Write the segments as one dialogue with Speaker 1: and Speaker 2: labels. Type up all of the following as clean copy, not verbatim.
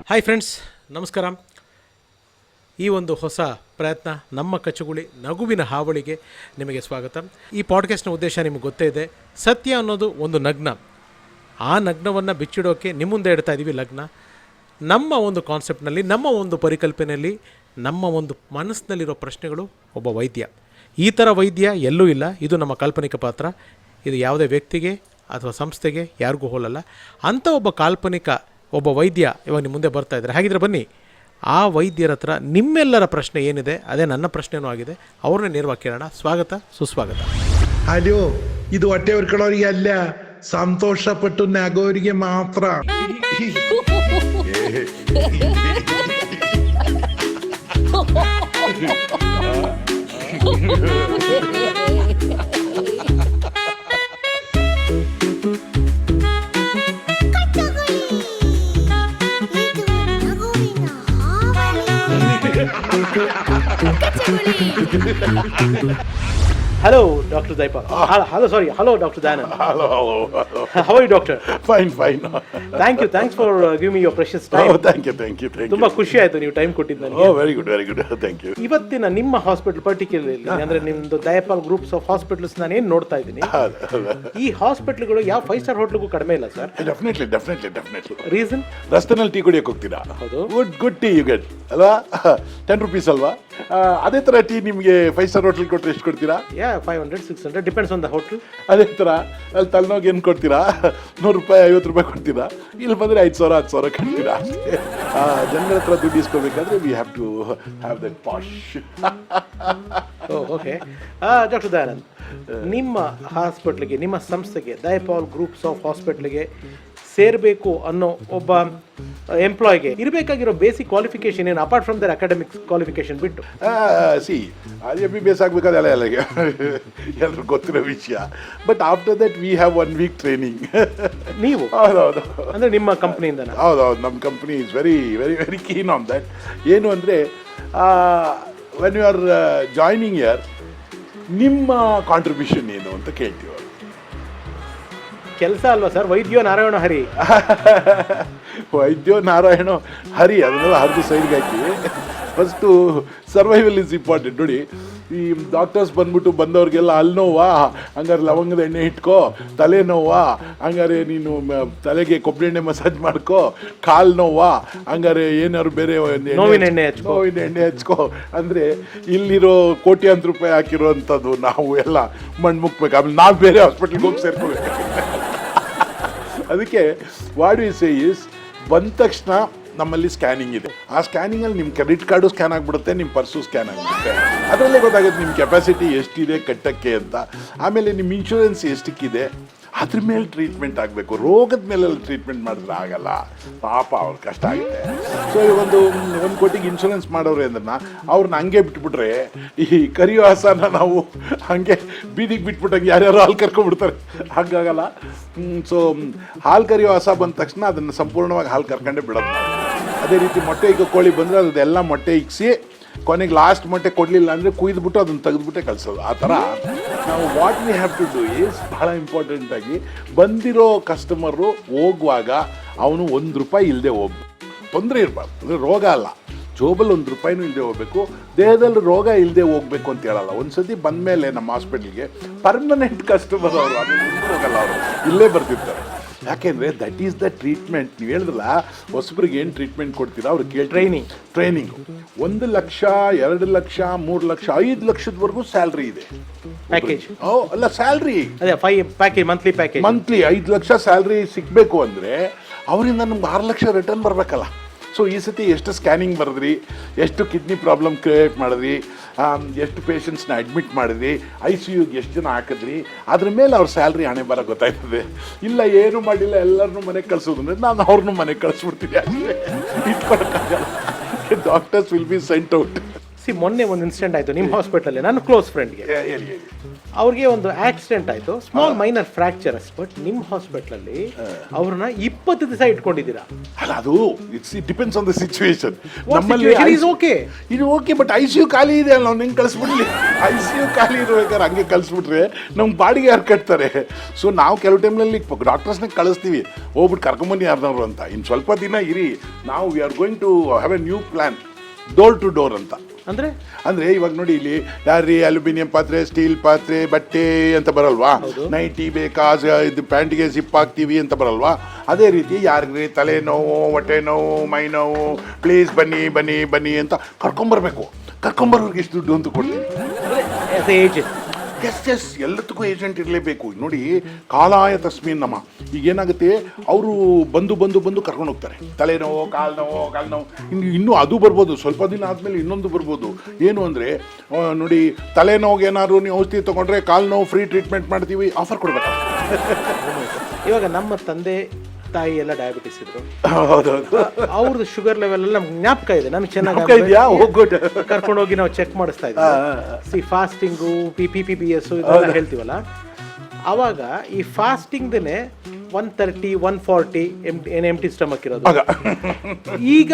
Speaker 1: Hi friends, ನಮಸ್ಕಾರ. ಈ ಒಂದು ಹೊಸ ಪ್ರಯತ್ನ ನಮ್ಮ ಕಚಗುಳಿ ನಗುವಿನ ಹಾವಳಿಗೆ ನಿಮಗೆ ಸ್ವಾಗತ. ಈ ಪಾಡ್ಕಾಸ್ಟ್ನ ಉದ್ದೇಶ ನಿಮಗೆ ಗೊತ್ತೇ ಇದೆ. ಸತ್ಯ ಅನ್ನೋದು ಒಂದು ನಗ್ನ. ಆ ನಗ್ನವನ್ನು ಬಿಚ್ಚಿಡೋಕ್ಕೆ ನಿಮ್ಮ ಮುಂದೆ ಇಡ್ತಾ ಇದ್ದೀವಿ ಲಗ್ನ. ನಮ್ಮ ಒಂದು ಕಾನ್ಸೆಪ್ಟ್ನಲ್ಲಿ, ನಮ್ಮ ಒಂದು ಪರಿಕಲ್ಪನೆಯಲ್ಲಿ, ನಮ್ಮ ಒಂದು ಮನಸ್ಸಿನಲ್ಲಿರೋ ಪ್ರಶ್ನೆಗಳು ಒಬ್ಬ ವೈದ್ಯ. ಈ ಥರ ವೈದ್ಯ ಎಲ್ಲೂ ಇಲ್ಲ. ಇದು ನಮ್ಮ ಕಾಲ್ಪನಿಕ ಪಾತ್ರ. ಇದು ಯಾವುದೇ ವ್ಯಕ್ತಿಗೆ ಅಥವಾ ಸಂಸ್ಥೆಗೆ ಯಾರಿಗೂ ಹೋಲಲ್ಲ. ಅಂಥ ಒಬ್ಬ ಕಾಲ್ಪನಿಕ ಒಬ್ಬ ವೈದ್ಯ ಇವಾಗ ನಿಮ್ಮ ಮುಂದೆ ಬರ್ತಾ ಇದ್ದಾರೆ. ಹಾಗಿದ್ರೆ ಬನ್ನಿ, ಆ ವೈದ್ಯರ ಹತ್ರ ನಿಮ್ಮೆಲ್ಲರ ಪ್ರಶ್ನೆ ಏನಿದೆ, ಅದೇ ನನ್ನ ಪ್ರಶ್ನೆನೂ ಆಗಿದೆ. ಅವ್ರನ್ನೇ ನೇರವಾಗಿ ಕೇಳೋಣ. ಸ್ವಾಗತ, ಸುಸ್ವಾಗತ.
Speaker 2: ಹಲೋ, ಇದು ಹೊಟ್ಟೆ ಹೊರ್ಕೊಳ್ಳೋರಿಗೆ ಅಲ್ಲ, ಸಂತೋಷಪಟ್ಟು ನಗೋರಿಗೆ ಮಾತ್ರ.
Speaker 1: Hello, Dr. Dayapal. Hello, Dr. Dayanand.
Speaker 2: Hello.
Speaker 1: How are you, doctor?
Speaker 2: Fine.
Speaker 1: Thanks for giving me your precious time.
Speaker 2: Oh, thank you.
Speaker 1: ತುಂಬಾ ಖುಷಿ ಆಯ್ತು ನೀವು ಟೈಮ್ ಕೊಟ್ಟಿದ್ದು ನನಗೆ.
Speaker 2: Oh, very good. Thank you.
Speaker 1: ಇವತ್ತಿನ ನಿಮ್ಮ ಹಾಸ್ಪಿಟಲ್ ಪರ್ಟಿಕ್ಯುಲರ್ಲಿ, ಅಂದ್ರೆ ನಿಮ್ದು ದಯಾಪಾಲ್ ಗ್ರೂಪ್ಸ್ ಆಫ್ ಹಾಸ್ಪಿಟಲ್ಸ್ ನಾನು ಏನು ನೋಡ್ತಾ ಇದ್ದೀನಿ, ಈ ಹಾಸ್ಪಿಟಲ್ಗಳು ಯಾವ 5 ಸ್ಟಾರ್ ಹೋಟ್ಲಿಗೂ ಕಡಿಮೆ ಇಲ್ಲ ಸರ್.
Speaker 2: ಡೆಫಿನೆಟ್ಲಿ.
Speaker 1: ರೀಸನ್?
Speaker 2: ರಸ್ತೆನಲ್ಲಿ ಟೀ ಕುಡಿಯೋಕೆ ಹೋಗ್ತೀರಾ?
Speaker 1: ಹೌದು.
Speaker 2: ಗುಡ್ ಟೀ ಯು ಗೆಟ್ ಅಲ್ವಾ? 10 rupees ಅಲ್ವಾ? ಅದೇ ತರ ಟೀ ನಿಮಗೆ 5 ಸ್ಟಾರ್ ಹೋಟ್ಲಿಗೆ ಕೊಟ್ಟರೆ ಎಷ್ಟು ಕೊಡ್ತೀರಾ?
Speaker 1: 500-600 ಡಿಪೆಂಡ್ಸ್ ಆನ್ ದ ಹೋಟೆಲ್.
Speaker 2: ಅದೇ ಥರ ಅಲ್ಲಿ ತಲೆನೋಗಿ ಏನು ಕೊಡ್ತೀರಾ? 100 ರೂಪಾಯಿ 50 ರೂಪಾಯಿ ಕೊಡ್ತೀರಾ. ಇಲ್ಲಿ ಬಂದರೆ 5,000 10,000 ಕಟ್ತೀರಾ ಅಷ್ಟೇ. ಜನಗಳ ಹತ್ರ ದುಡ್ಡು ಇಸ್ಕೋಬೇಕಾದ್ರೆ we have to have that posh.
Speaker 1: Okay. Doctor Dayanand, ನಿಮ್ಮ ಹಾಸ್ಪಿಟ್ಲಿಗೆ, ನಿಮ್ಮ ಸಂಸ್ಥೆಗೆ, ದಯಾಪಾಲ್ ಗ್ರೂಪ್ಸ್ ಆಫ್ ಹಾಸ್ಪಿಟ್ಲಿಗೆ ಸೇರಬೇಕು ಅನ್ನೋ ಒಬ್ಬ ಎಂಪ್ಲಾಯ್ಗೆ ಇರಬೇಕಾಗಿರೋ ಬೇಸಿಕ್ ಕ್ವಾಲಿಫಿಕೇಶನ್ ಏನು, apart from their academic qualification ಬಿಟ್ಟು?
Speaker 2: MBBS ಆಗಬೇಕಾದ್ರೆ ಅಲ್ಲಿಗೆ ಎಲ್ಲರೂ ಗೊತ್ತಿರೋ ವಿಷಯ. But after that we have 1 week training.
Speaker 1: ನೀವು? ಹೌದು. ಅಂದರೆ ನಿಮ್ಮ ಕಂಪ್ನಿಯಿಂದ?
Speaker 2: ಹೌದು. ನಮ್ಮ company is very keen on that. ಏನು ಅಂದರೆ, when you are joining year, ನಿಮ್ಮ ಕಾಂಟ್ರಿಬ್ಯೂಷನ್ ಏನು ಅಂತ ಕೇಳ್ತೀವಿ.
Speaker 1: ಕೆಲಸ ಅಲ್ವಾ ಸರ್? ವೈದ್ಯೋ ನಾರಾಯಣ ಹರಿ.
Speaker 2: ವೈದ್ಯೋ ನಾರಾಯಣ ಹರಿ, ಅದನ್ನೆಲ್ಲ ಹರಿದು ಸೈಡ್ಗೆ ಹಾಕಿ ಫಸ್ಟು ಸರ್ವೈವಲ್ ಇಸ್ ಇಂಪಾರ್ಟೆಂಟ್. ನೋಡಿ, ಈ ಡಾಕ್ಟರ್ಸ್ ಬಂದವ್ರಿಗೆಲ್ಲ ಅಲ್ಲಿ ನೋವಾ, ಹಂಗಾರೆ ಲವಂಗದ ಎಣ್ಣೆ ಇಟ್ಕೋ. ತಲೆ ನೋವಾ, ಹಂಗಾರೆ ನೀನು ತಲೆಗೆ ಕೊಬ್ಬರಿ ಎಣ್ಣೆ ಮಸಾಜ್ ಮಾಡ್ಕೋ. ಕಾಲು ನೋವಾ, ಹಂಗಾರೆ ಏನಾದ್ರು ಬೇರೆ
Speaker 1: ನೋವಿನ ಎಣ್ಣೆ
Speaker 2: ಹಚ್ಕೋ. ಅಂದರೆ ಇಲ್ಲಿರೋ ಕೋಟ್ಯಾಂತರ ರೂಪಾಯಿ ಹಾಕಿರೋ ಅಂಥದ್ದು ನಾವು ಎಲ್ಲ ಮಣ್ಣು ಮುಕ್ಬೇಕು. ಆಮೇಲೆ ನಾವು ಬೇರೆ ಹಾಸ್ಪಿಟ್ಲಿಗೆ ಹೋಗಿ ಸೇರ್ಕೋಬೇಕು. ಅದಕ್ಕೆ ವಾಟ್ ವಿ ಸೇ ಇಸ್, ಬಂದ ತಕ್ಷಣ ನಮ್ಮಲ್ಲಿ ಸ್ಕ್ಯಾನಿಂಗ್ ಇದೆ. ಆ ಸ್ಕ್ಯಾನಿಂಗಲ್ಲಿ ನಿಮ್ಮ ಕ್ರೆಡಿಟ್ ಕಾರ್ಡು ಸ್ಕ್ಯಾನ್ ಆಗಿಬಿಡುತ್ತೆ, ನಿಮ್ಮ ಪರ್ಸು ಸ್ಕ್ಯಾನ್ ಆಗಿಬಿಡುತ್ತೆ. ಅದರಲ್ಲೇ ಗೊತ್ತಾಗುತ್ತೆ ನಿಮ್ಮ ಕೆಪಾಸಿಟಿ ಎಷ್ಟಿದೆ ಕಟ್ಟಕ್ಕೆ ಅಂತ. ಆಮೇಲೆ ನಿಮ್ಮ ಇನ್ಶೂರೆನ್ಸ್ ಎಷ್ಟಕ್ಕಿದೆ, ಅದ್ರ ಮೇಲೆ ಟ್ರೀಟ್ಮೆಂಟ್ ಆಗಬೇಕು. ರೋಗದ ಮೇಲೆಲ್ಲ ಟ್ರೀಟ್ಮೆಂಟ್ ಮಾಡಿದ್ರೆ ಆಗಲ್ಲ, ಪಾಪ ಅವ್ರು ಕಷ್ಟ ಆಗುತ್ತೆ. ಸೊ ಒಂದು 1 ಕೋಟಿಗೆ ಇನ್ಶೂರೆನ್ಸ್ ಮಾಡೋರು ಅಂದ್ರೆ ಅವ್ರನ್ನ ಹಂಗೆ ಬಿಟ್ಬಿಟ್ರೆ, ಈ ಕರಿಯೋ ಹಸನ ನಾವು ಹಂಗೆ ಬೀದಿಗೆ ಬಿಟ್ಬಿಟ್ಟಂಗೆ ಯಾರ್ಯಾರು ಹಾಲು ಕರ್ಕೊಂಡ್ಬಿಡ್ತಾರೆ, ಹಾಗಾಗಲ್ಲ. ಸೊ ಹಾಲು ಕರಿಯೋ ಹಸ ಬಂದ ತಕ್ಷಣ ಅದನ್ನು ಸಂಪೂರ್ಣವಾಗಿ ಹಾಲು ಕರ್ಕೊಂಡೇ ಬಿಡೋದು ನಾವು. ಅದೇ ರೀತಿ ಮೊಟ್ಟೆ ಈಗ ಕೋಳಿ ಬಂದರೆ ಅದೆಲ್ಲ ಮೊಟ್ಟೆ ಇಕ್ಸಿ ಕೊನೆಗೆ ಲಾಸ್ಟ್ ಮೊಟ್ಟೆ ಕೊಡಲಿಲ್ಲ ಅಂದರೆ ಕುಯ್ದುಬಿಟ್ಟು ಅದನ್ನು ತೆಗೆದುಬಿಟ್ಟೆ ಕಳಿಸೋದು. ಆ ಥರ ನಾವು what we have to do is, ಬಹಳ ಇಂಪಾರ್ಟೆಂಟಾಗಿ ಬಂದಿರೋ ಕಸ್ಟಮರು ಹೋಗುವಾಗ ಅವನು 1 ರೂಪಾಯಿ ಇಲ್ಲದೆ ಹೋಗ್ಬೇಕು. ತೊಂದರೆ ಇರಬಾರ್ದು. ಅಂದರೆ ರೋಗ ಅಲ್ಲ, ಜೋಬಲ್ಲಿ 1 ರೂಪಾಯಿನೂ ಇಲ್ಲದೆ ಹೋಗಬೇಕು, ದೇಹದಲ್ಲಿ ರೋಗ ಇಲ್ಲದೆ ಹೋಗ್ಬೇಕು ಅಂತ ಹೇಳಲ್ಲ. ಒಂದು ಸತಿ ಬಂದಮೇಲೆ ನಮ್ಮ ಹಾಸ್ಪಿಟ್ಲಿಗೆ ಪರ್ಮನೆಂಟ್ ಕಸ್ಟಮರ್ ಅವರು, ಅದು ಹೋಗಲ್ಲ, ಅವರು ಇಲ್ಲೇ ಬರ್ತಿರ್ತಾರೆ. ಯಾಕೆಂದರೆ ದಟ್ ಈಸ್ ದ ಟ್ರೀಟ್ಮೆಂಟ್. ನೀವು ಹೇಳಿದ್ರಲ್ಲ, ಹೊಸಬ್ರಿಗೆ ಏನು ಟ್ರೀಟ್ಮೆಂಟ್ ಕೊಡ್ತೀರಾ ಅವ್ರಿಗೆ ಕೇಳಿ. ಟ್ರೈನಿಂಗು 1 ಲಕ್ಷ, 2 ಲಕ್ಷ, 3 ಲಕ್ಷ, 5 ಲಕ್ಷದವರೆಗೂ ಸ್ಯಾಲ್ರಿ ಇದೆ.
Speaker 1: ಪ್ಯಾಕೇಜ್
Speaker 2: ಅಲ್ಲ, ಸ್ಯಾಲ್ರಿ
Speaker 1: ಅದೇ ಪ್ಯಾಕೇಜ್, ಮಂತ್ಲಿ
Speaker 2: 5 ಲಕ್ಷ ಸ್ಯಾಲ್ರಿ ಸಿಗಬೇಕು ಅಂದರೆ ಅವರಿಂದ ನಮ್ಗೆ 6 ಲಕ್ಷ ರಿಟರ್ನ್ ಬರಬೇಕಲ್ಲ. ಸೊ ಈ ಸತಿ ಎಷ್ಟು ಸ್ಕ್ಯಾನಿಂಗ್ ಬರೆದ್ರಿ, ಎಷ್ಟು ಕಿಡ್ನಿ ಪ್ರಾಬ್ಲಮ್ ಕ್ರಿಯೇಟ್ ಮಾಡಿದ್ರಿ, ಎಷ್ಟು ಪೇಷಂಟ್ಸ್ನ ಅಡ್ಮಿಟ್ ಮಾಡಿದ್ರಿ, ICUಗೆ ಎಷ್ಟು ಜನ ಹಾಕಿದ್ರಿ, ಅದ್ರ ಮೇಲೆ ಅವ್ರ ಸ್ಯಾಲ್ರಿ ಹಣೆ ಬರ ಗೊತ್ತಾಯ್ತದೆ. ಇಲ್ಲ ಏನೂ ಮಾಡಿಲ್ಲ, ಎಲ್ಲರನ್ನೂ ಮನೆಗೆ ಕಳಿಸೋದು ಅಂದರೆ ನಾನು ಅವ್ರನ್ನೂ ಮನೆಗೆ ಕಳಿಸ್ಬಿಡ್ತೀನಿ. ಅಷ್ಟೇ, ಇಟ್ಕೊಳಕ್ಕಾಗಲ್ಲ. Doctors will be sent out.
Speaker 1: ಮೊನ್ನೆ ಒಂದು ಇನ್ಸಿಡೆಂಟ್ ಆಯಿತು ನಿಮ್ಮ ಹಾಸ್ಪಿಟಲಲ್ಲಿ, ನನ್ನ ಕ್ಲೋಸ್ ಫ್ರೆಂಡ್ಗೆ. ಅವ್ರಿಗೆ ಒಂದು ಆಕ್ಸಿಡೆಂಟ್ ಆಯಿತು, ಸ್ಮಾಲ್ ಮೈನರ್ ಫ್ರಾಕ್ಚರ್ಸ್. ಬಟ್ ನಿಮ್ಮ ಹಾಸ್ಪಿಟಲಲ್ಲಿ ಅವ್ರನ್ನ 20 ದಿವಸ ಇಟ್ಕೊಂಡಿದ್ದೀರಾ.
Speaker 2: ಅಲ್ಲ, ಅದು ಡಿಪೆಂಡ್ಸ್ ಆನ್ ದ ಸಿಚುವೇಶನ್. ನಮ್ಮಲ್ಲಿ
Speaker 1: ಓಕೆ,
Speaker 2: ಇದು ಓಕೆ, ಬಟ್ ICU ಖಾಲಿ ಇದೆ, ನಾವು ನಿಂಗೆ ಕಳಿಸ್ಬಿಡ್ಲಿ. ICU ಖಾಲಿ ಇರ್ಬೇಕಾದ್ರೆ ಹಂಗೆ ಕಳಿಸ್ಬಿಟ್ರೆ ನಮ್ಗೆ ಬಾಡಿಗೆ ಯಾರು ಕಟ್ತಾರೆ? ಸೊ ನಾವು ಕೆಲವು ಟೈಮ್ನಲ್ಲಿ ಡಾಕ್ಟರ್ಸ್ನ ಕಳಿಸ್ತೀವಿ, ಹೋಗ್ಬಿಟ್ಟು ಕರ್ಕೊಂಬನ್ನಿ ಯಾರ್ದವ್ರು ಅಂತ. ಇನ್ನು ಸ್ವಲ್ಪ ದಿನ ಇರಿ, ನಾವು we are going to have a new plan, door to door ಅಂತ. ಅಂದರೆ ಇವಾಗ ನೋಡಿ, ಇಲ್ಲಿ ಯಾರ್ರಿ ಅಲ್ಯೂಮಿನಿಯಂ ಪಾತ್ರೆ, ಸ್ಟೀಲ್ ಪಾತ್ರೆ, ಬಟ್ಟೆ ಅಂತ ಬರಲ್ವಾ, ನೈಟಿ ಬೇಕಾ, ಇದು ಪ್ಯಾಂಟಿಗೆ ಜಿಪ್ ಹಾಕ್ತೀವಿ ಅಂತ ಬರಲ್ವಾ, ಅದೇ ರೀತಿ ಯಾರಿಗ್ರಿ ತಲೆನೋವು, ಹೊಟ್ಟೆ ನೋವು, ಮೈ ನೋವು, ಪ್ಲೀಸ್ ಬನ್ನಿ ಬನ್ನಿ ಬನ್ನಿ ಅಂತ ಕರ್ಕೊಂಬರೋರ್ಗೆ ಎಷ್ಟು ದುಡ್ಡು ಅಂತ ಕೊಡ್ತೀವಿ. ಎಸ್ ಎಲ್ಲದಕ್ಕೂ ಏಜೆಂಟ್ ಇರಲೇಬೇಕು. ನೋಡಿ, ಕಾಲಾಯ ತಸ್ಮಿನ್ ನಮ. ಈಗ ಏನಾಗುತ್ತೆ, ಅವರು ಬಂದು ಕರ್ಕೊಂಡು ಹೋಗ್ತಾರೆ. ತಲೆನೋವು, ಕಾಲು ನೋವು, ಇನ್ನೂ ಅದು ಬರ್ಬೋದು, ಸ್ವಲ್ಪ ದಿನ ಆದಮೇಲೆ ಇನ್ನೊಂದು ಬರ್ಬೋದು. ಏನು ಅಂದರೆ ನೋಡಿ, ತಲೆನೋವಿಗೆ ಏನಾದ್ರು ನೀವು ಔಷಧಿ ತೊಗೊಂಡ್ರೆ ಕಾಲು ನೋವು ಫ್ರೀ ಟ್ರೀಟ್ಮೆಂಟ್ ಮಾಡ್ತೀವಿ, ಆಫರ್ ಕೊಡ್ಬೇಕು.
Speaker 1: ಇವಾಗ ನಮ್ಮ ತಂದೆ ತಾಯಿ ಎಲ್ಲ ಡಯಾಬಿಟಿಸ್ ಇದ್ರು,
Speaker 2: ಹೌದೌದು,
Speaker 1: ಅವ್ರದ್ದು ಶುಗರ್ ಲೆವೆಲ್ ಎಲ್ಲ ನಮ್ಗೆ ಜ್ಞಾಪಕ ಇದೆ. ನಮ್ಗೆ ಚೆನ್ನಾಗಿ ಕರ್ಕೊಂಡು ಹೋಗಿ ನಾವು ಚೆಕ್ ಮಾಡಿಸ್ತಾ ಇದ್ವಿ. ಫಾಸ್ಟಿಂಗು, PPBS ಇದೆಲ್ಲ ಹೇಳ್ತೀವಲ್ಲ, ಅವಾಗ ಈ ಫಾಸ್ಟಿಂಗ್ದೇ 130, 140 ಎಂಟಿ ಸ್ಟಮಕ್ ಇರೋದು. ಈಗ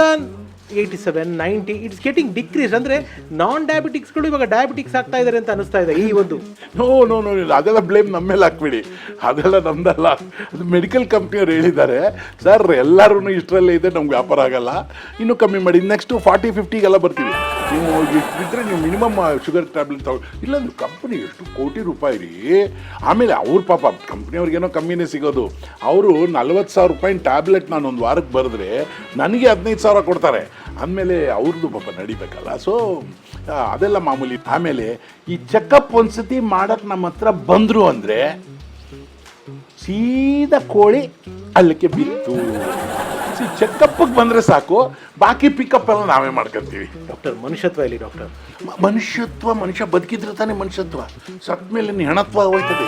Speaker 1: 87, 90 ಇಟ್ಸ್ ಗೆಟಿಂಗ್ ಡಿಕ್ರೀಸ್. ಅಂದರೆ ನಾನ್ ಡಯಾಬಿಟಿಕ್ಸ್ಗಳು ಇವಾಗ ಡಯಾಬಿಟಿಕ್ಸ್ ಆಗ್ತಾ ಇದ್ದಾರೆ ಅಂತ ಅನಿಸ್ತಾ ಇದೆ. ಈ ಒಂದು
Speaker 2: ನೋ ಅದೆಲ್ಲ ಬ್ಲೇಮ್ ನಮ್ಮ ಮೇಲೆ ಹಾಕ್ಬಿಡಿ, ಅದೆಲ್ಲ ನಮ್ದಲ್ಲ, ಅದು ಮೆಡಿಕಲ್ ಕಂಪ್ನಿಯವ್ರು ಹೇಳಿದ್ದಾರೆ. ಸರ್ ಎಲ್ಲರೂ ಇಷ್ಟರಲ್ಲೇ ಇದೆ, ನಮ್ಗೆ ವ್ಯಾಪಾರ ಆಗಲ್ಲ, ಇನ್ನೂ ಕಮ್ಮಿ ಮಾಡಿ, ನೆಕ್ಸ್ಟು 40-50ಗೆಲ್ಲ ಬರ್ತೀವಿ. ನೀವು ಇದ್ರೆ ನೀವು ಮಿನಿಮಮ್ ಶುಗರ್ ಟ್ಯಾಬ್ಲೆಟ್ ತಗೊಳ್ಳಿ. ಇಲ್ಲಾಂದ್ರೆ ಕಂಪ್ನಿ ಎಷ್ಟು ಕೋಟಿ ರೂಪಾಯಿ ರೀ. ಆಮೇಲೆ ಅವ್ರ ಪಾಪ ಕಂಪ್ನಿಯವ್ರಿಗೇನೋ ಕಮ್ಮಿನೇ ಸಿಗೋದು. ಅವರು 40,000 ರೂಪಾಯಿ ಟ್ಯಾಬ್ಲೆಟ್ ನಾನು ಒಂದು ವಾರಕ್ಕೆ ಬರೆದ್ರೆ ನನಗೆ 15,000 ಕೊಡ್ತಾರೆ. ಅಂದಮೇಲೆ ಅವ್ರದ್ದು ಪಾಪ ನಡಿಬೇಕಲ್ಲ. ಸೊ ಅದೆಲ್ಲ ಮಾಮೂಲಿ. ಆಮೇಲೆ ಈ ಚೆಕಪ್ ಒಂದ್ಸತಿ ಮಾಡಕ್ಕೆ ನಮ್ಮ ಹತ್ರ ಬಂದರು ಅಂದರೆ ಸೀದಾ ಕೋಳಿ ಅಲ್ಲಕ್ಕೆ ಬಿತ್ತು. ಚೆಕಪ್ಗೆ ಬಂದರೆ ಸಾಕು, ಬಾಕಿ ಪಿಕಪ್ ಎಲ್ಲ ನಾವೇ ಮಾಡ್ಕೊತೀವಿ.
Speaker 1: ಡಾಕ್ಟರ್, ಮನುಷ್ಯತ್ವ ಇಲ್ಲಿ ಡಾಕ್ಟರ್.
Speaker 2: ಮನುಷ್ಯ ಬದುಕಿದ್ರೆ ತಾನೇ ಮನುಷ್ಯತ್ವ, ಸತ್ ಮೇಲೆ ಹೆಣತ್ವ ಹೋಯ್ತದೆ.